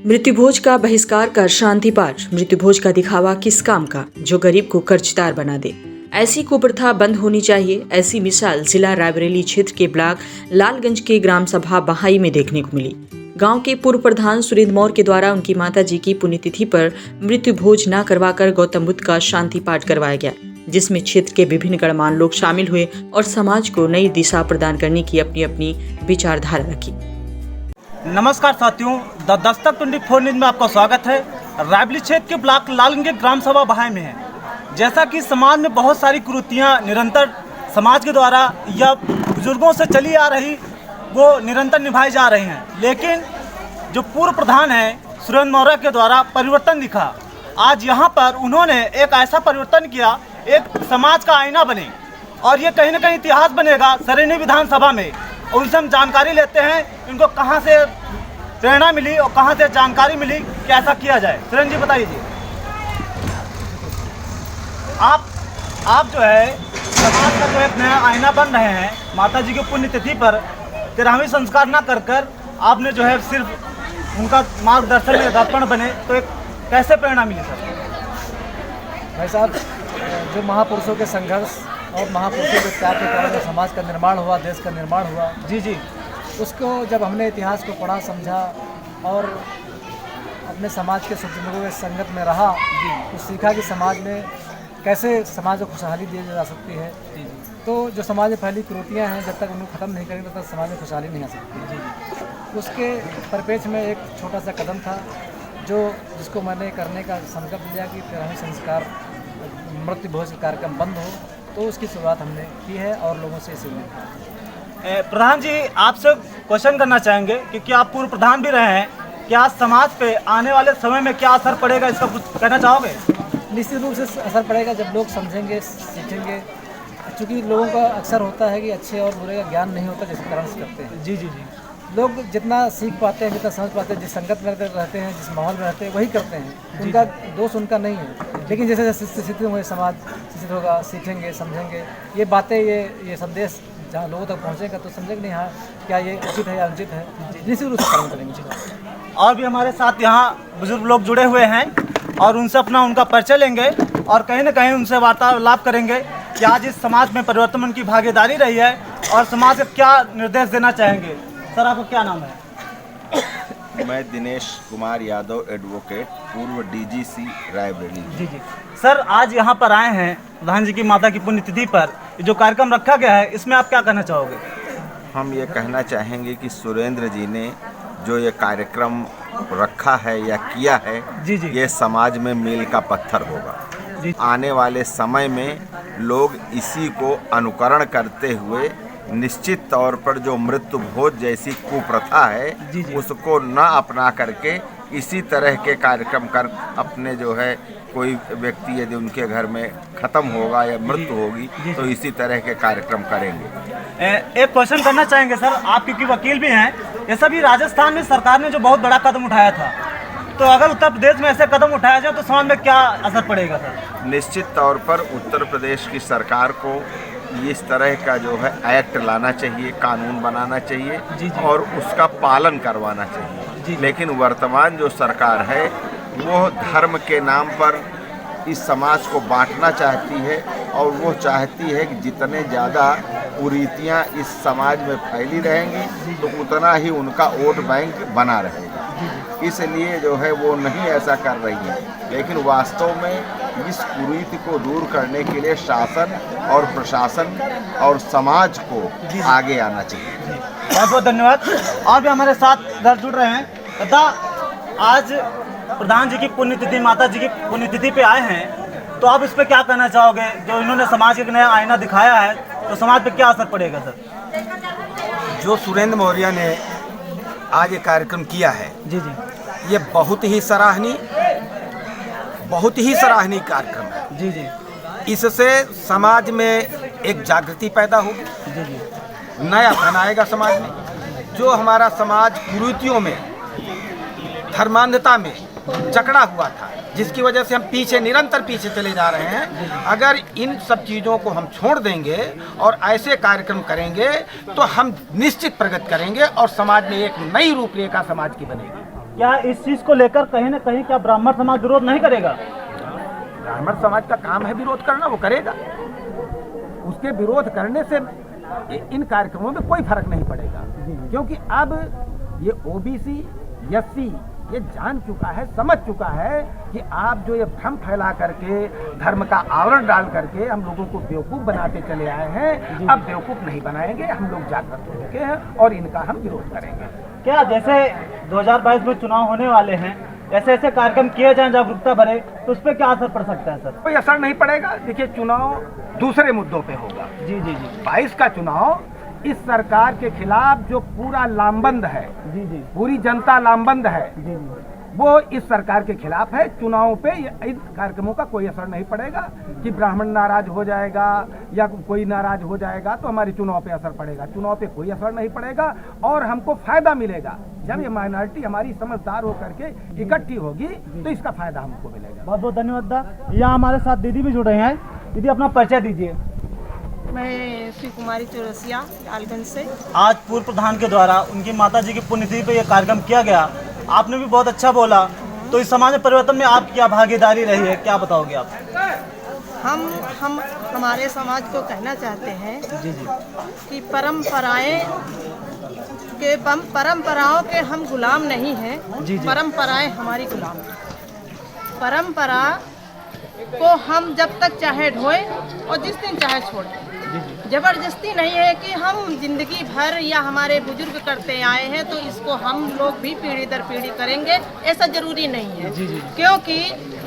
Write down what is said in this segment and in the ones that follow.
मृत्युभोज का बहिष्कार कर शांति पाठ। मृत्युभोज का दिखावा किस काम का, जो गरीब को कर्जदार बना दे। ऐसी कुप्रथा बंद होनी चाहिए। ऐसी मिसाल जिला रायबरेली क्षेत्र के ब्लॉक लालगंज के ग्राम सभा बहाई में देखने को मिली। गांव के पूर्व प्रधान सुरेंद्र मौर्य के द्वारा उनकी माता जी की पुण्यतिथि पर मृत्युभोज न करवाकर गौतम बुद्ध का शांति पाठ करवाया गया, जिसमें क्षेत्र के विभिन्न गणमान्य लोग शामिल हुए और समाज को नई दिशा प्रदान करने की अपनी अपनी विचारधारा रखी। नमस्कार साथियों, द दस्तक 24 न्यूज में आपका स्वागत है। रायबरेली क्षेत्र के ब्लॉक लालगंज के ग्राम सभा बहाई में है। जैसा कि समाज में बहुत सारी कुरीतियाँ निरंतर समाज के द्वारा या बुजुर्गों से चली आ रही वो निरंतर निभाई जा रही हैं, लेकिन जो पूर्व प्रधान हैं सुरेंद्र मौर्य के द्वारा परिवर्तन दिखा। आज यहाँ पर उन्होंने एक ऐसा परिवर्तन किया, एक समाज का आईना बने और ये कहीं ना कहीं इतिहास बनेगा सरेनी विधानसभा में। और उनसे हम जानकारी लेते हैं इनको कहाँ से प्रेरणा मिली और कहाँ से जानकारी मिली कि ऐसा किया जाए। सुरेंद्र जी बताइए जी, आप जो है समाज का जो एक नया आईना बन रहे हैं। माता जी की पुण्यतिथि पर 13वीं संस्कार ना कर आपने जो है सिर्फ उनका मार्गदर्शन में दर्पण बने, तो एक कैसे प्रेरणा मिली सर? भाई साहब, जो महापुरुषों के संघर्ष और महापुरुषों के त्याग के कारण जो समाज का निर्माण हुआ, देश का निर्माण हुआ, जी उसको जब हमने इतिहास को पढ़ा, समझा और अपने समाज के सुपुत्रों के संगत में रहा, तो सीखा कि समाज में कैसे समाज को खुशहाली दी जा सकती है। तो जो समाज में फैली कुरीतियाँ हैं, जब तक उनको ख़त्म नहीं करेंगे तब तक समाज में खुशहाली नहीं आ सकती। उसके परिप्रेक्ष्य में एक छोटा सा कदम था जिसको मैंने करने का संकल्प लिया कि 13वीं संस्कार मृत्युभोज कार्यक्रम बंद हो, तो उसकी शुरुआत हमने की है और लोगों से इसी में। प्रधान जी, आपसे क्वेश्चन करना चाहेंगे क्योंकि आप पूर्व प्रधान भी रहे हैं, क्या समाज पे आने वाले समय में क्या असर पड़ेगा, इसका कुछ कहना चाहोगे? निश्चित रूप से असर पड़ेगा जब लोग समझेंगे, सीखेंगे। क्योंकि लोगों का अक्सर होता है कि अच्छे और बुरे का ज्ञान नहीं होता, जिस कारण से करते हैं। जी लोग जितना सीख पाते हैं, जितना समझ पाते हैं, जिस संगत में रहते हैं, जिस माहौल में रहते हैं, वही करते हैं। उनका दोष उनका नहीं है, लेकिन जैसे जैसे शिक्षित होंगे समाज शिक्षित होगा, सीखेंगे, समझेंगे ये बातें, ये संदेश जहाँ लोगों तक पहुँचेगा तो समझेंगे नहीं, हाँ क्या ये उचित है या अनुचित है। निश्चित रूप से पालन करेंगे। और भी हमारे साथ यहाँ बुजुर्ग लोग जुड़े हुए हैं और उनसे उनका परिचय लेंगे और कहीं ना कहीं उनसे वार्तालाप करेंगे कि आज इस समाज में परिवर्तन उनकी भागीदारी रही है और समाज को क्या निर्देश देना चाहेंगे। सर, आपका क्या नाम है? मैं दिनेश कुमार यादव, एडवोकेट, पूर्व डीजीसी रायबरेली। जी सर, आज यहाँ पर आए हैं प्रधान जी की माता की पुण्यतिथि पर जो कार्यक्रम रखा गया है, इसमें आप क्या कहना चाहोगे? हम ये कहना चाहेंगे कि सुरेंद्र जी ने जो ये कार्यक्रम रखा है या किया है, ये समाज में मील का पत्थर होगा। आने वाले समय में लोग इसी को अनुकरण करते हुए निश्चित तौर पर जो मृत्युभोज जैसी कुप्रथा है उसको न अपना करके इसी तरह के कार्यक्रम कर अपने जो है कोई व्यक्ति यदि उनके घर में ख़त्म होगा या मृत्यु होगी तो इसी तरह के कार्यक्रम करेंगे। एक क्वेश्चन करना चाहेंगे सर, आप क्योंकि वकील भी हैं, जैसा भी राजस्थान में सरकार ने जो बहुत बड़ा कदम उठाया था, तो अगर उत्तर प्रदेश में ऐसे कदम उठाया जाए तो समाज में क्या असर पड़ेगा सर? निश्चित तौर पर उत्तर प्रदेश की सरकार को इस तरह का जो है एक्ट लाना चाहिए, कानून बनाना चाहिए और उसका पालन करवाना चाहिए। लेकिन वर्तमान जो सरकार है वो धर्म के नाम पर इस समाज को बांटना चाहती है और वो चाहती है कि जितने ज़्यादा कुरीतियाँ इस समाज में फैली रहेंगी तो उतना ही उनका वोट बैंक बना रहेगा। इसलिए जो है वो नहीं ऐसा कर रही है, लेकिन वास्तव में इस कुरीति को दूर करने के लिए शासन और प्रशासन और समाज को आगे आना चाहिए। बहुत बहुत धन्यवाद। और भी हमारे साथ इधर जुड़ रहे हैं। तथा आज प्रधान जी की पुण्यतिथि, माता जी की पुण्यतिथि पे आए हैं, तो आप इस पर क्या कहना चाहोगे? जो इन्होंने समाज के नया आईना दिखाया है, तो समाज पे क्या असर पड़ेगा सर? जो सुरेंद्र मौर्य ने आज ये कार्यक्रम किया है, ये बहुत ही सराहनीय कार्यक्रम है। इससे समाज में एक जागृति पैदा होगी, नया बनाएगा समाज में। जो हमारा समाज कुरीतियों में, धर्मांधता में जकड़ा हुआ था, जिसकी वजह से हम निरंतर पीछे चले जा रहे हैं, अगर इन सब चीज़ों को हम छोड़ देंगे और ऐसे कार्यक्रम करेंगे तो हम निश्चित प्रगति करेंगे और समाज में एक नई रूपरेखा समाज की बनेगी। क्या इस चीज़ को लेकर कहीं ना कहीं क्या ब्राह्मण समाज विरोध नहीं करेगा? ब्राह्मण समाज का काम है विरोध करना, वो करेगा। उसके विरोध करने से इन कार्यक्रमों में कोई फर्क नहीं पड़ेगा, क्योंकि अब ये ओबीसी एससी ये जान चुका है, समझ चुका है कि आप जो ये भ्रम फैला करके धर्म का आवरण डाल करके हम लोगों को बेवकूफ़ बनाते चले आए हैं, अब बेवकूफ़ नहीं बनाएंगे। हम लोग जागृत हो चुके हैं और इनका हम विरोध करेंगे। क्या जैसे 2022 में चुनाव होने वाले हैं, ऐसे ऐसे कार्यक्रम किए जाएं जागरूकता भरे, तो उस पर क्या असर पड़ सकता है सर? कोई असर नहीं पड़ेगा। देखिए, चुनाव दूसरे मुद्दों पे होगा। जी जी जी 22 का चुनाव इस सरकार के खिलाफ जो पूरा लामबंद है, जी जी पूरी जनता लामबंद है, जी जी वो इस सरकार के खिलाफ है। चुनाव पे इन कार्यक्रमों का कोई असर नहीं पड़ेगा कि ब्राह्मण नाराज हो जाएगा या कोई नाराज हो जाएगा तो हमारे चुनाव पे असर पड़ेगा। चुनाव पे कोई असर नहीं पड़ेगा और हमको फायदा मिलेगा। जब ये माइनॉरिटी हमारी समझदार होकर के इकट्ठी होगी तो इसका फायदा हमको मिलेगा। बहुत बहुत धन्यवाद। यहाँ हमारे साथ दीदी भी जुड़ रहे हैं। दीदी, अपना परिचय दीजिए। मैं श्री कुमारी चौरसिया लालगंज से। आज पूर्व प्रधान के द्वारा उनकी माता जी की पुण्यतिथि पे यह कार्यक्रम किया गया, आपने भी बहुत अच्छा बोला, तो इस समाज परिवर्तन में आपकी क्या भागीदारी रही है, क्या बताओगे आप? हम हमारे समाज को कहना चाहते हैं जी जी कि परंपराओं के हम गुलाम नहीं हैं। जी जी। परंपराएं हमारी गुलाम हैं। परंपरा को हम जब तक चाहे ढोएं और जिस दिन चाहे छोड़ें। जबरदस्ती नहीं है कि हम जिंदगी भर या हमारे बुजुर्ग करते आए हैं तो इसको हम लोग भी पीढ़ी दर पीढ़ी करेंगे, ऐसा जरूरी नहीं है। क्योंकि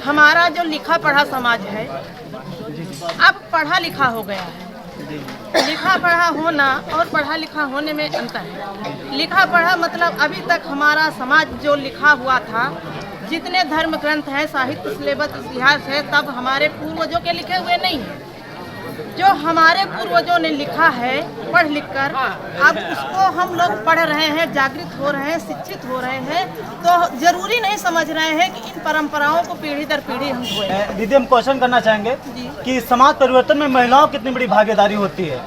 हमारा जो लिखा पढ़ा समाज है अब पढ़ा लिखा हो गया है। लिखा पढ़ा होना और पढ़ा लिखा होने में अंतर है। लिखा पढ़ा मतलब अभी तक हमारा समाज जो लिखा हुआ था, जितने धर्म ग्रंथ हैं, साहित्य सिलेबस इतिहास है, तब हमारे पूर्वजों के लिखे हुए नहीं हैं। जो हमारे पूर्वजों ने लिखा है पढ़ लिख कर, अब उसको हम लोग पढ़ रहे हैं, जागृत हो रहे हैं, शिक्षित हो रहे हैं, तो जरूरी नहीं समझ रहे हैं कि इन परंपराओं को पीढ़ी दर पीढ़ी हम धोएं। दीदी, हम क्वेश्चन करना चाहेंगे कि समाज परिवर्तन में महिलाओं की कितनी बड़ी भागीदारी होती है?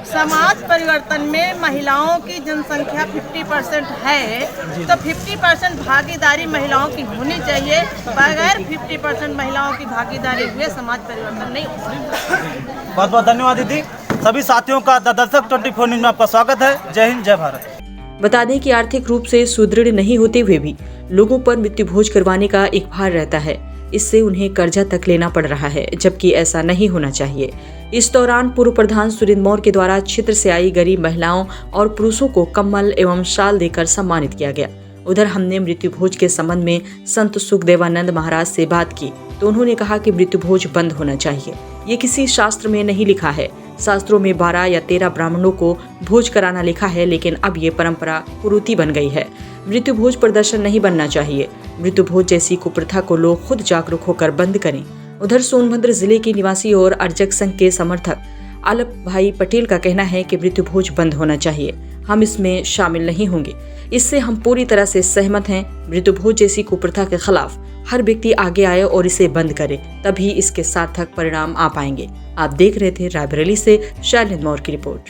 समाज परिवर्तन में महिलाओं की जनसंख्या 50% है, तो 50% भागीदारी महिलाओं की होनी चाहिए। बगैर 50% महिलाओं की भागीदारी हुए समाज परिवर्तन नहीं हो सकता। बहुत बहुत धन्यवाद दीदी। सभी साथियों का द दस्तक 24 न्यूज में आपका स्वागत है। जय हिंद, जय भारत। बता दें कि आर्थिक रूप से सुदृढ़ नहीं होते हुए भी लोगों पर मृत्यु भोज करवाने का एक भार रहता है। इससे उन्हें कर्जा तक लेना पड़ रहा है, जबकि ऐसा नहीं होना चाहिए। इस दौरान पूर्व प्रधान सुरेंद्र मौर्य के द्वारा क्षेत्र से आई गरीब महिलाओं और पुरुषों को कम्बल एवं शाल देकर सम्मानित किया गया। उधर हमने मृत्यु भोज के संबंध में संत सुखदेवानंद महाराज से बात की तो उन्होंने कहा कि मृत्यु भोज बंद होना चाहिए। ये किसी शास्त्र में नहीं लिखा है। शास्त्रों में 12 या 13 ब्राह्मणों को भोज कराना लिखा है, लेकिन अब ये परंपरा कुरीति बन गई है। मृत्यु भोज प्रदर्शन नहीं बनना चाहिए। मृत्यु भोज जैसी कुप्रथा को लोग खुद जागरूक होकर बंद करें। उधर सोनभद्र जिले के निवासी और अर्जक संघ के समर्थक आलप भाई पटेल का कहना है कि मृत्यु भोज बंद होना चाहिए। हम इसमें शामिल नहीं होंगे। इससे हम पूरी तरह से सहमत हैं। मृत्यु भोज जैसी कुप्रथा के खिलाफ हर व्यक्ति आगे आए और इसे बंद करे, तभी इसके सार्थक परिणाम आ पाएंगे। आप देख रहे थे रायबरेली से शैलेंद्र मौर्य की रिपोर्ट।